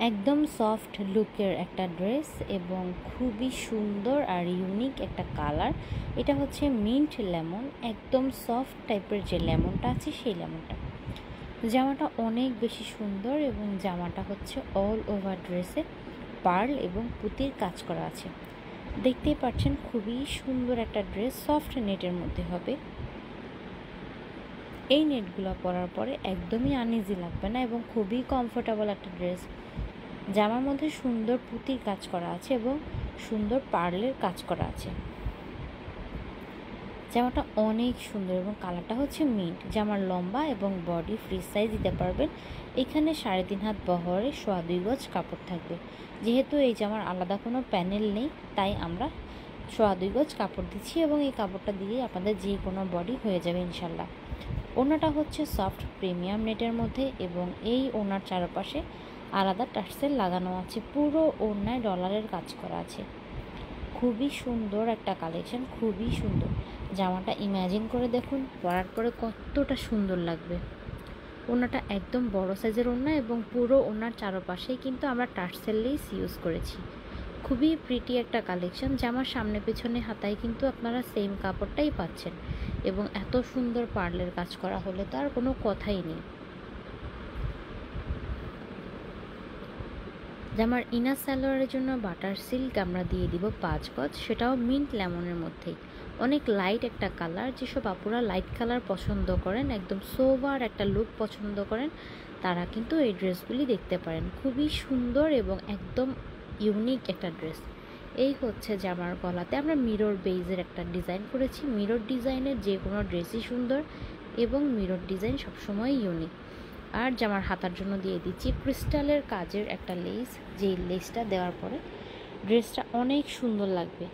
একদম সফট লুকের একটা ড্রেস এবং খুবই সুন্দর আর ইউনিক একটা কালার। এটা হচ্ছে মিন্ট লেমন, একদম সফট টাইপের যে লেমনটা আছে সেই লেমনটা। জামাটা অনেক বেশি সুন্দর এবং জামাটা হচ্ছে অল ওভার ড্রেসে পার্ল এবং পুঁতির কাজ করা আছে। দেখতেই পাচ্ছেন খুবই সুন্দর একটা ড্রেস, সফট নেটের মধ্যে হবে। এই নেটগুলো পরার পরে একদমই আনইজি লাগবে না এবং খুবই কমফোর্টেবল একটা ড্রেস। জামার মধ্যে সুন্দর পুঁতির কাজ করা আছে এবং সুন্দর পার্লের কাজ করা আছে। জামাটা অনেক সুন্দর এবং কালারটা হচ্ছে মিন্ট। জামার লম্বা এবং বডি ফ্রি সাইজ দিতে পারবেন। এখানে 3.5 হাত বহরে 2.25 গজ কাপড় থাকবে। যেহেতু এই জামার আলাদা কোনো প্যানেল নেই, তাই আমরা 2.25 গজ কাপড় দিচ্ছি এবং এই কাপড়টা দিয়ে আপনাদের যে কোনো বডি হয়ে যাবে ইনশাল্লাহ। ওড়নাটা হচ্ছে সফট প্রিমিয়াম নেটের মধ্যে এবং এই ওড়নার চারপাশে আলাদা টার্সেল লাগানো আছে। পুরো ওড়নায় ডলারের কাজ করা আছে। খুবই সুন্দর একটা কালেকশন, খুবই সুন্দর। জামাটা ইমাজিন করে দেখুন পরার পরে কতটা সুন্দর লাগবে। ওড়নাটা একদম বড় সাইজের ওড়না এবং পুরো ওড়নার চারপাশেই কিন্তু আমরা টার্সেল লেস ইউজ করেছি। খুবই প্রিটি একটা কালেকশন। জামার সামনে পেছনে হাতায় কিন্তু আপনারা সেম কাপড়টাই পাচ্ছেন এবং এত সুন্দর পার্লের কাজ করা হলে তো আর কোনো কথাই নেই। জামার ইনার সালোয়ারের জন্য বাটার সিল্ক আমরা দিয়ে দিব 5 গজ, সেটাও মিন্ট লেমনের মধ্যেই। অনেক লাইট একটা কালার, যেসব আপুরা লাইট কালার পছন্দ করেন, একদম সোবার একটা লুক পছন্দ করেন, তারা কিন্তু এই ড্রেসগুলি দেখতে পারেন। খুবই সুন্দর এবং একদম ইউনিক একটা ড্রেস। এই হচ্ছে জামার গলাতে আমরা মিরর বেইজের একটা ডিজাইন করেছি। মিরর ডিজাইনের যে কোনো ড্রেসই সুন্দর এবং মিরর ডিজাইন সবসময় ইউনিক। আর জামার হাতার জন্য দিয়ে দিচ্ছি ক্রিস্টালের কাজের একটা লেস, যেই লেসটা দেওয়ার পরে ড্রেসটা অনেক সুন্দর লাগবে।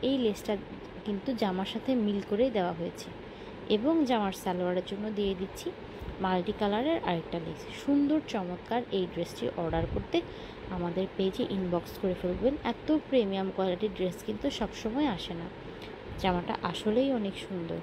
এই লেসটা কিন্তু জামার সাথে মিল করেই দেওয়া হয়েছে। এবং জামার সালোয়ারের জন্য দিয়ে দিচ্ছি মাল্টি কালারের আরেকটা লেস। সুন্দর চমৎকার এই ড্রেসটি অর্ডার করতে আমাদের পেজে ইনবক্স করে ফেলবেন। এত প্রিমিয়াম কোয়ালিটির ড্রেস কিন্তু সবসময় আসে না। জামাটা আসলেই অনেক সুন্দর।